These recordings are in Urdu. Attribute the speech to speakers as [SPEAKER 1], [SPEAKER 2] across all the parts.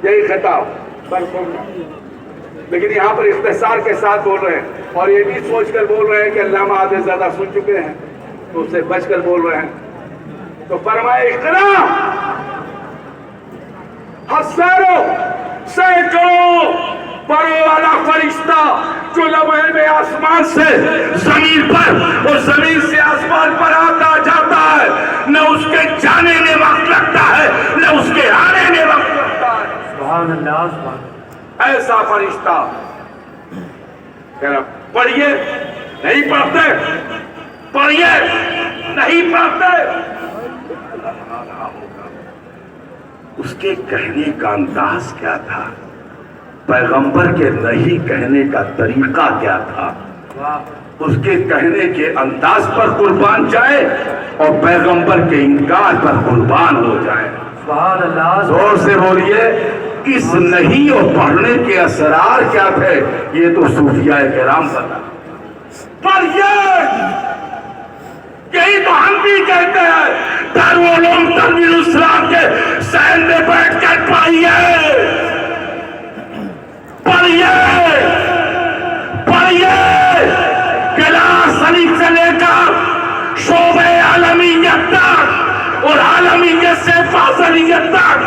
[SPEAKER 1] یہی خطاب برسوں کا، لیکن یہاں پر اختصار کے ساتھ بول رہے ہیں، اور یہ بھی سوچ کر بول رہے ہیں کہ علامہ آدھے زیادہ سن چکے ہیں تو اس سے بچ کر بول رہے ہیں۔ تو فرمائے اقرا، ہزاروں سینکڑوں پروں والا فرشتہ جو لمحے میں آسمان سے زمین پر اور زمین سے آسمان پر آتا جاتا ہے، نہ اس کے جانے میں وقت لگتا ہے نہ اس کے آنے میں وقت لگتا ہے۔
[SPEAKER 2] سبحان اللہ، سبحان اللہ۔
[SPEAKER 1] ایسا فرشتہ کہہ رہا پڑھیے نہیں پڑھتے، پڑھیے نہیں پڑھتے۔ اس کے کہنے کا انداز کیا تھا، پیغمبر کے نہیں کہنے کا طریقہ کیا تھا، اس کے کہنے کے انداز پر قربان جائے اور پیغمبر کے انکار پر قربان ہو جائے۔
[SPEAKER 2] سبحان اللہ،
[SPEAKER 1] زور سے بولیے، اس نہیں اور پڑھنے کے اسرار کیا تھے، یہ تو صوفیاء کرام بتا۔ پڑھیے، یہی تو ہم بھی کہتے ہیں، دارالعلوم تنویر الاسلام کے سین میں بیٹھ کر پڑھیے، پڑھیے، پڑھیے، کلاس الف سے لے کر شعبہ عالمیت تک اور عالمیت سے فاضلیت تک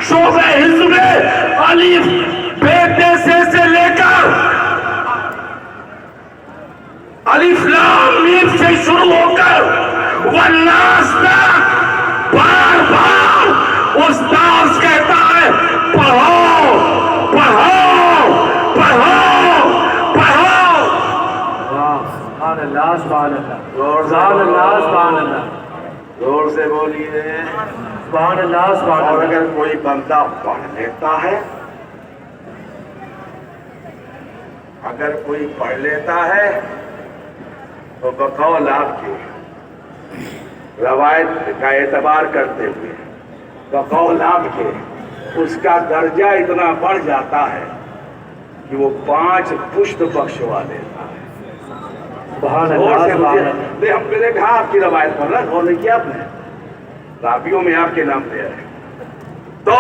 [SPEAKER 1] شعبہ حزب الف بیٹے سے لے کر الف لام میم سے شروع ہو کر والناس تک بار بار استاذ کہتا ہے پڑھو پڑھو پڑھو پڑھو۔
[SPEAKER 2] سبحان اللہ، سبحان اللہ،
[SPEAKER 1] زور سے
[SPEAKER 2] سبحان اللہ، سبحان اللہ،
[SPEAKER 1] زور سے بولیے۔
[SPEAKER 2] سبحان اللہ، سبحان
[SPEAKER 1] اور
[SPEAKER 2] اللہ۔
[SPEAKER 1] اگر کوئی بندہ پڑھ لیتا ہے، اگر کوئی پڑھ لیتا ہے تو بقول آپ کی روایت کا اعتبار کرتے ہوئے بقول آپ کے اس کا درجہ اتنا بڑھ جاتا ہے کہ وہ 5 پشت بخشوا دیتا ہے۔
[SPEAKER 2] سبحان
[SPEAKER 1] غور
[SPEAKER 2] اللہ،
[SPEAKER 1] سے
[SPEAKER 2] سبحان
[SPEAKER 1] مجھے
[SPEAKER 2] اللہ۔
[SPEAKER 1] ہم نے کہا آپ کی روایت پر غور نہیں کیا آپ نے، راویوں میں آپ کے نام لے رہے تو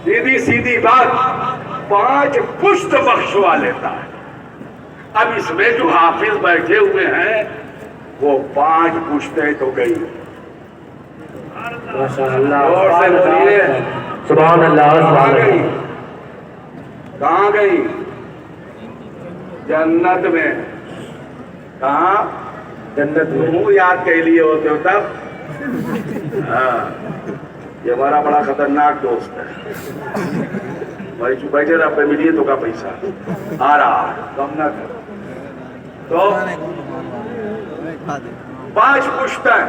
[SPEAKER 1] سیدھی سیدھی بات 5 پشت بخشوا لیتا ہے۔ اب اس میں جو حافظ بیٹھے ہوئے ہیں وہ 5 پشتیں تو گئی۔
[SPEAKER 2] ماشاء اللہ،
[SPEAKER 1] غور سے
[SPEAKER 2] سبحان
[SPEAKER 1] بولیے،
[SPEAKER 2] اللہ، سبحان اللہ،
[SPEAKER 1] کہاں
[SPEAKER 2] سبحان
[SPEAKER 1] گئی؟
[SPEAKER 2] اللہ۔
[SPEAKER 1] کہاں گئی؟ جنت میں۔ کہاں؟
[SPEAKER 2] جنت میں۔
[SPEAKER 1] تم یاد کے لیے ہوتے ہو تب؟ ہاں، یہ ہمارا بڑا خطرناک دوست ہے بھائی، جو بیٹھے رہا پہ ملیے تو کا پیسہ آ رہا کم نہ کر۔ تو 5 پشتیں،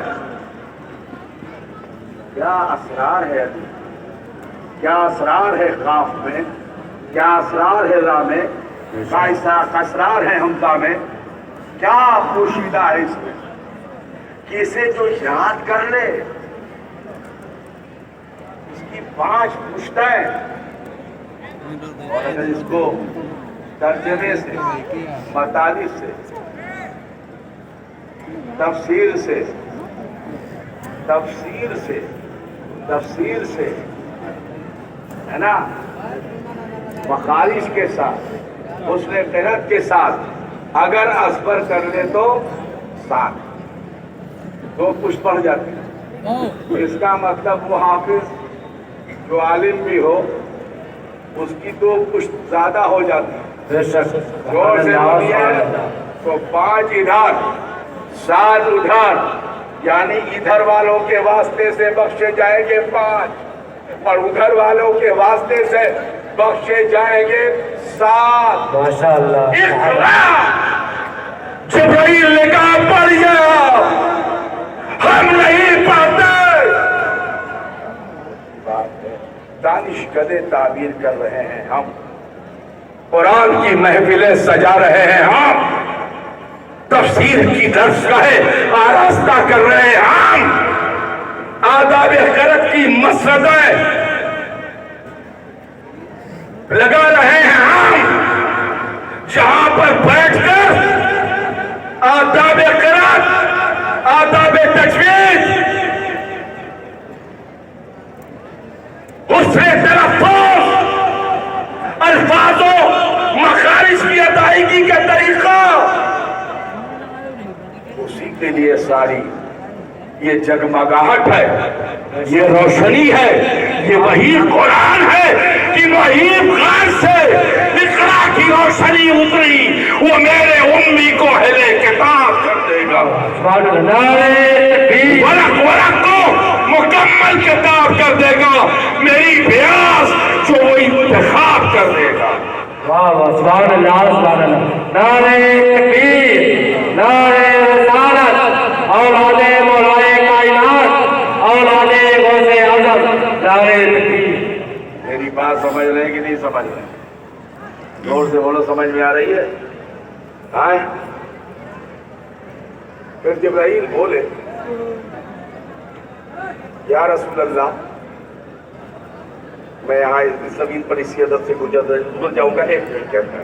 [SPEAKER 1] کیا اسرار ہے ابھی، کیا اسرار ہے قاف میں، کیا اسرار ہے را میں، کیا اسرار ہے حمزہ میں، کیا پوشیدہ ہے اس میں کہ اسے جو یاد کر لے اس کی 5 پشتیں، اور اگر اس کو ترجمے سے، مطالب سے، تفسیر سے، تفسیر سے، تفسیر سے، ہے نا، مخارج کے ساتھ، حسن قرأت کے ساتھ اگر ازبر کر لے تو 7 2 پشت پڑھ جاتے ہیں۔ اس کا مطلب وہ حافظ جو عالم بھی ہو اس کی 2 پشت زیادہ ہو جاتی ہے۔ زور سے بولیے، تو 5 ادھر 7 ادھر، یعنی ادھر والوں کے واسطے سے بخشے جائیں گے 5 اور ادھر والوں کے واسطے سے بخشے جائیں گے 7۔
[SPEAKER 2] ماشاء اللہ،
[SPEAKER 1] جبرائیل نے کہا پڑھ گیا، ہم نہیں پڑھتے۔ دانش کدے تعبیر کر رہے ہیں ہم، قرآن کی محفلیں سجا رہے ہیں ہم، تفسیر کی درسگاہیں آراستہ کر رہے ہیں ہم، آداب قرأت کی مسجدیں لگا رہے ہیں ہم، جہاں پر بیٹھ کر آداب قرأت، آداب تجوید، حسن تلفظ الفاظ و مخارج کی ادائیگی کا طریقہ، اسی کے لیے ساری یہ جگمگاہٹ ہے، یہ روشنی ہے، یہ وہی قرآن ہے کہ وہی غار سے اقرا کی روشنی اتری، وہ میرے امی کو اہل کتاب کر دے گا، ورق ورق کو مکمل کتاب کر دے گا، میری بیاس جو وہ انتخاب کر دے گا۔
[SPEAKER 2] واہ واہ، سبحان اللہ سبحان اللہ، نعرہ تکبیر، نعرہ رسالت، اولاد مولا کائنات، اولاد غوث اعظم، نعرہ تکبیر۔
[SPEAKER 1] میری بات سمجھ رہے ہیں کہ نہیں سمجھ رہے ہیں؟ زور سے بولو، سمجھ میں آ رہی ہے؟ ہاں؟ پھر جبرائیل بولے یا رسول اللہ، میں یہاں اس زمین پر اسی عدد سے گزر جاؤں گا، ایک منٹ کے اندر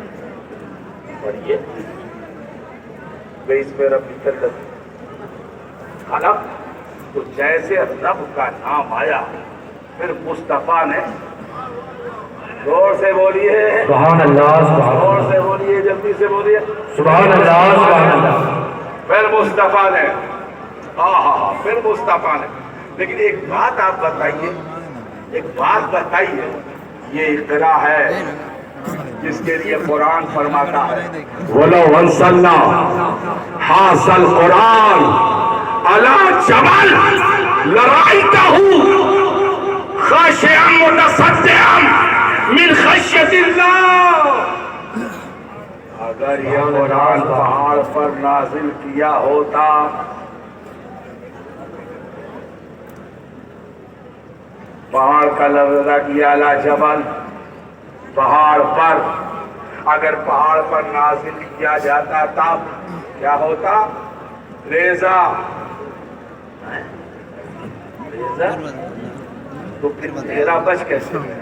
[SPEAKER 1] پڑھیے، میں اس میں رب کی خلق، تو جیسے رب کا نام آیا پھر مصطفیٰ نے، زور سے بولیے،
[SPEAKER 2] سبحان اللہ سبحان
[SPEAKER 1] زور
[SPEAKER 2] اللہ،
[SPEAKER 1] سے بولیے، جلدی سے بولیے،
[SPEAKER 2] سبحان اللہ سبحان اللہ،
[SPEAKER 1] پھر مصطفیٰ نے، ہاں پھر مصطفیٰ نے۔ لیکن ایک بات آپ بتائیے، ایک بات بتائیے، یہ اقرا ہے جس کے لیے قرآن فرماتا ہے وَلَوْ أَنزَلْنَا هَٰذَا الْقُرْآنَ عَلَىٰ جَبَلٍ لَرَأَيْتَهُ خَاشِعًا مُتَصَدِّعًا مِنْ خَشْيَةِ اللَّهِ، اگر یہ قرآن پہاڑ پر نازل کیا ہوتا، پہاڑ کا لفظ ادا کیا، علی جبل، پہاڑ پر، اگر پہاڑ پر نازل کیا جاتا تب کیا ہوتا؟ ریزہ، ریزہ، تو پھر تیرا بچ کیسے گیا؟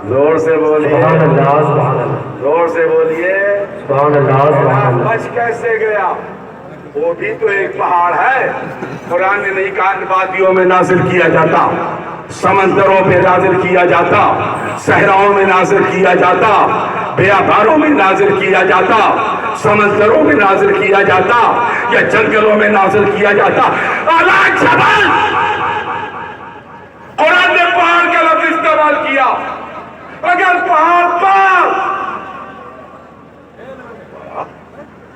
[SPEAKER 1] زور سے بولیے،
[SPEAKER 2] سبحان اللہ سبحان اللہ،
[SPEAKER 1] زور سے بولیے،
[SPEAKER 2] سبحان اللہ سبحان اللہ،
[SPEAKER 1] بچ کیسے گیا؟ وہ بھی تو ایک پہاڑ ہے، قرآن نے نہیں کہا وادیوں میں نازل کیا جاتا، سمندروں پہ نازل کیا جاتا، صحراؤں میں نازل کیا جاتا، بیابانوں میں نازل کیا جاتا، سمندروں میں نازل کیا جاتا، یا جنگلوں میں نازل کیا جاتا، اعلیٰ جبل، قرآن نے پہاڑ کا لفظ استعمال کیا، اگر پہاڑ پر،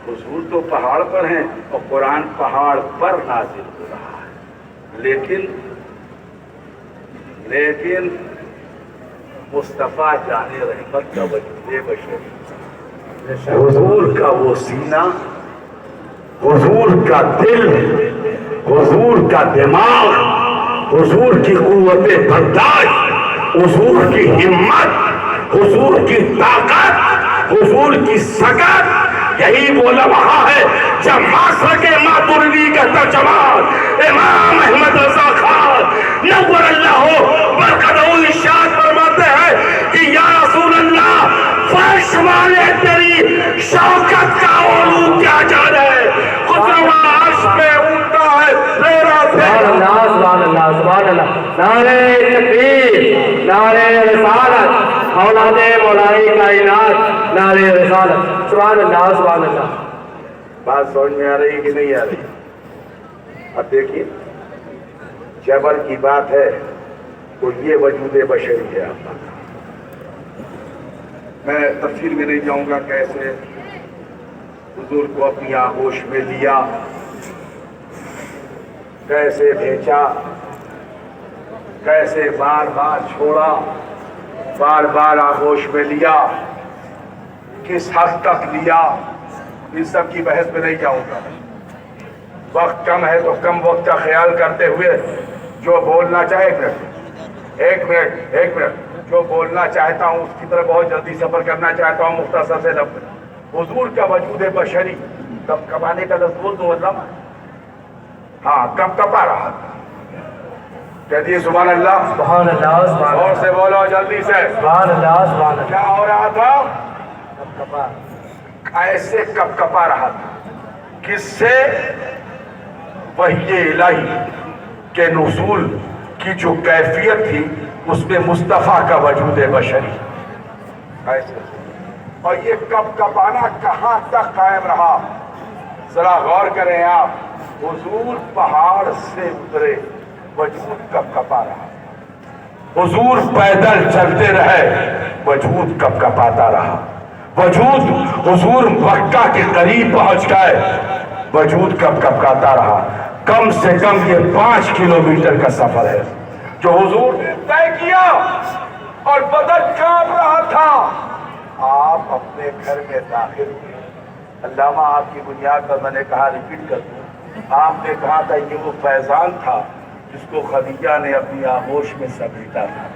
[SPEAKER 1] حضور تو پہاڑ پر ہیں اور قرآن پہاڑ پر نازل ہو رہا ہے، لیکن مصطفیٰ جان رحمت کا وجود بشری، حضور کا وہ سینہ، حضور کا دل، حضور کا دماغ، حضور کی قوت برداشت، حضور کی ہمت، حضور کی طاقت، حضور کی سکت، یہی وہ لمحہ ہے جب معاشرہ کے ماتریدی کا ترجمان امام احمد رضا خان نور اللہ برکتہ ارشاد فرماتے ہیں کہ یا رسول اللہ، فرش والے تیری شوکت کا علو کیا جانے، خسروا عرش پہ اٹھتا ہے تیرا
[SPEAKER 2] سبحان اللہ سبحان اللہ سبحان اللہ، نعرہ تکبیر، نعرہ رسالت، اولاد مولا کائنات، نعرہ رسالت، سبحان اللہ سبحان اللہ۔
[SPEAKER 1] بات سمجھ میں آ رہی کہ نہیں آ رہی؟ اب دیکھیے، جبل کی بات ہے تو یہ وجود بشری ہے آپ کا۔ میں تفصیل میں نہیں جاؤں گا کیسے حضور کو اپنی آغوش میں لیا، کیسے بھیجا، کیسے بار بار چھوڑا، بار بار آغوش میں لیا، کس حد تک لیا، اس سب کی بحث میں نہیں جاؤں گا۔ وقت کم ہے تو کم وقت کا خیال کرتے ہوئے جو بولنا چاہے، ایک منٹ، جو بولنا چاہتا ہوں اس کی طرف بہت جلدی سفر کرنا چاہتا ہوں، مختصر سے لفظ حضور کا وجود بشری کب کبانے کا لفظ بول دوں، مطلب ہاں کب کپا رہا تھا، کہتی سبحان اللہ،
[SPEAKER 2] سبحان اللہ سبحان
[SPEAKER 1] اور
[SPEAKER 2] اللہ،
[SPEAKER 1] سے بولو جلدی سے،
[SPEAKER 2] سبحان اللہ سبحان اللہ،
[SPEAKER 1] کیا ہو رہا تھا؟
[SPEAKER 2] کپا،
[SPEAKER 1] ایسے کب کپا رہا تھا، کس سے؟ وحی الہی کے نزول کی جو کیفیت تھی اس میں مصطفیٰ کا وجود بشری ایسے، اور یہ کب کپانا کہاں تک قائم رہا؟ ذرا غور کریں آپ، حضور پہاڑ سے اترے، وجود کب کپا رہا؟ حضور پیدل چلتے رہے، وجود کب کپاتا رہا؟ وجود حضور مکہ کے قریب پہنچ گئے، وجود کب کپاتا رہا؟ کم سے کم یہ 5 کلومیٹر کا سفر ہے جو حضور نے طے کیا اور بدن کانپ رہا تھا۔ آپ اپنے گھر میں داخل ہوئے، علامہ آپ کی بنیاد پر میں نے کہا ریپیٹ کر دوں، آپ نے کہا تھا یہ وہ فیضان تھا جس کو خدیجہ نے اپنی آغوش میں سمیٹا تھا،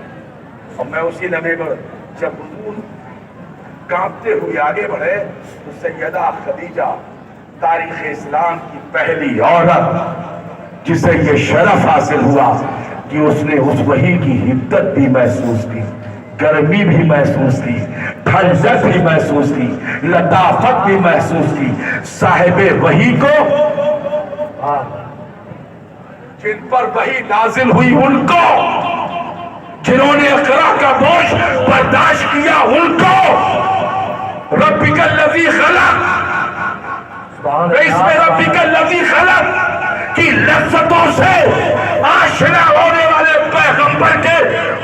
[SPEAKER 1] اور میں اسی لمحے پر جب حضور کانپتے ہوئے آگے بڑھے تو سیدہ خدیجہ تاریخ اسلام کی پہلی عورت جسے یہ شرف حاصل ہوا کہ اس نے اس وحی کی حدت بھی محسوس کی، گرمی بھی محسوس کی، ٹھنڈک بھی محسوس کی، لطافت بھی محسوس کی، صاحب وحی کو جن پر وحی نازل ہوئی ان کو، جنہوں نے اقرا کا بوجھ برداشت کیا ان کو، ربک الذی خلق، اس میں ربک الذی خلق کی لذتوں سے آشنا ہونے والے پیغمبر کے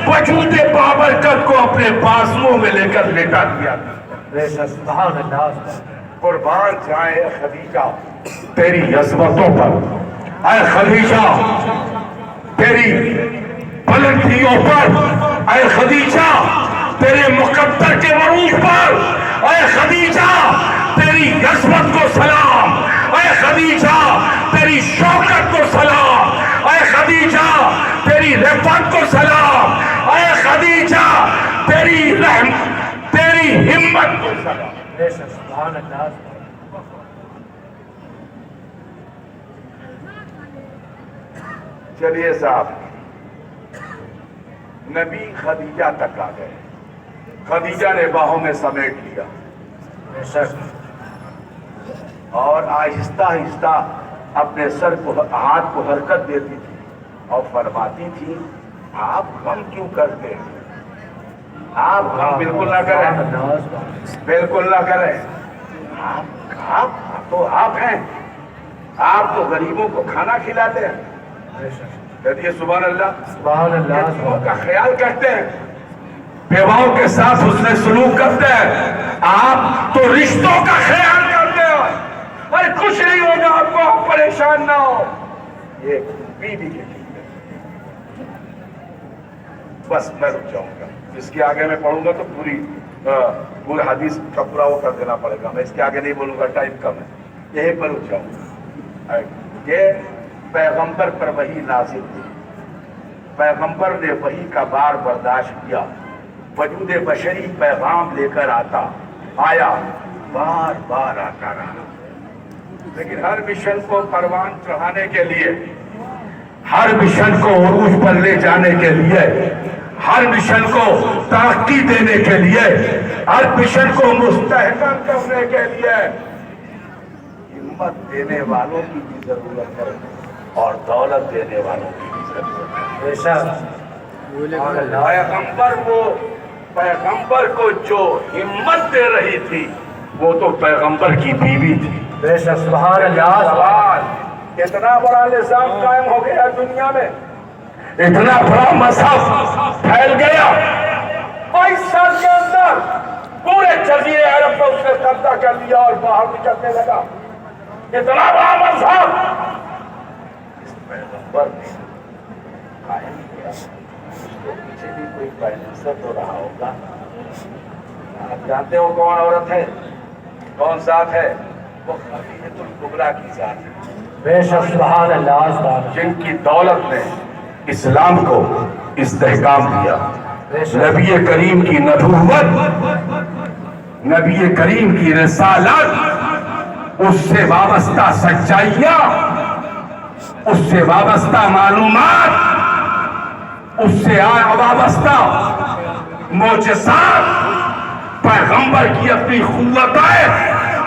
[SPEAKER 1] وجود بابرکت کو اپنے بازوؤں میں لے کر لیٹا دیا۔ قربان جائیں اے خدیجہ تیری عظمتوں پر، اے خدیجہ تیری بلندیوں پر، اے خدیجہ تیرے مقدر کے عروج پر، اے خدیجہ تیری عظمت کو سلام، اے خدیجہ تیری شوکت کو سلام، اے خدیجہ تیری رفعت کو سلام، اے خدیجہ تیری رحم تیری ہمت کو سلام۔ چلیے صاحب، نبی خدیجہ تک آ گئے، خدیجہ نے باہوں میں سمیٹ لیا اور آہستہ آہستہ اپنے سر کو ہاتھ کو حرکت دیتی تھی اور فرماتی تھی آپ غم کیوں کرتے ہیں؟ آپ غم بالکل نہ کریں، بالکل نہ کریں، آپ تو آپ ہیں، آپ تو غریبوں کو کھانا کھلاتے ہیں، کہتی ہے سبحان اللہ، یتیموں کا خیال کرتے ہیں، بیواؤں کے ساتھ حسن سلوک کرتے ہیں، آپ تو رشتوں کا خیال کرتے ہیں، ارے کچھ نہیں ہوگا آپ کو، آپ پریشان نہ ہو، یہ بیوی کے لیے۔ بس میں رک جاؤں گا، اس کے آگے میں پڑھوں گا تو پوری حدیث کا پورا وہ کر دینا پڑے گا، میں اس کے آگے نہیں بولوں گا، ٹائم کم ہے، یہیں پر رک جاؤں گا۔ یہ پیغمبر پر وحی نازل ہوئی، پیغمبر نے وحی کا بار برداشت کیا، وجود بشری پیغام لے کر آیا، بار بار آتا رہا، لیکن ہر مشن کو پروان چڑھانے کے لیے، ہر مشن کو عروج پر لے جانے کے لیے، ہر مشن کو ترقی دینے کے لیے، ہر مشن کو مستحکم کرنے کے لیے ہمت دینے والوں کی بھی ضرورت ہے اور دولت دینے والوں کی بھی ضرورت ہے۔ پیغمبر کو جو ہمت دے رہی تھی وہ تو پیغمبر کی بیوی تھی۔
[SPEAKER 2] سبحان اللہ،
[SPEAKER 1] اتنا بڑا نظام قائم ہو گیا دنیا میں، اتنا بڑا مذہب پھیل گیا، 22 سال کے اندر پورے جزیرے عرب پر اس نے قبضہ کر لیا اور باہر نکلنے لگا، اتنا بڑا مذہب اس پیغمبر نے قائم کیا، اس کے پیچھے بھی کوئی فائنانسر تو رہا ہوگا۔ آپ جانتے ہو کون عورت ہے، کون ذات ہے؟ وہ خدیجۃ الکبریٰ کی ذات ہے،
[SPEAKER 2] بے شک سبحان اللہ،
[SPEAKER 1] جن کی دولت نے اسلام کو استحکام دیا، نبی کریم کی نبوت، نبی کریم کی رسالت، اس سے وابستہ سچائیاں، اس سے وابستہ معلومات، اس سے وابستہ معجزات، پیغمبر کی اپنی قوتیں،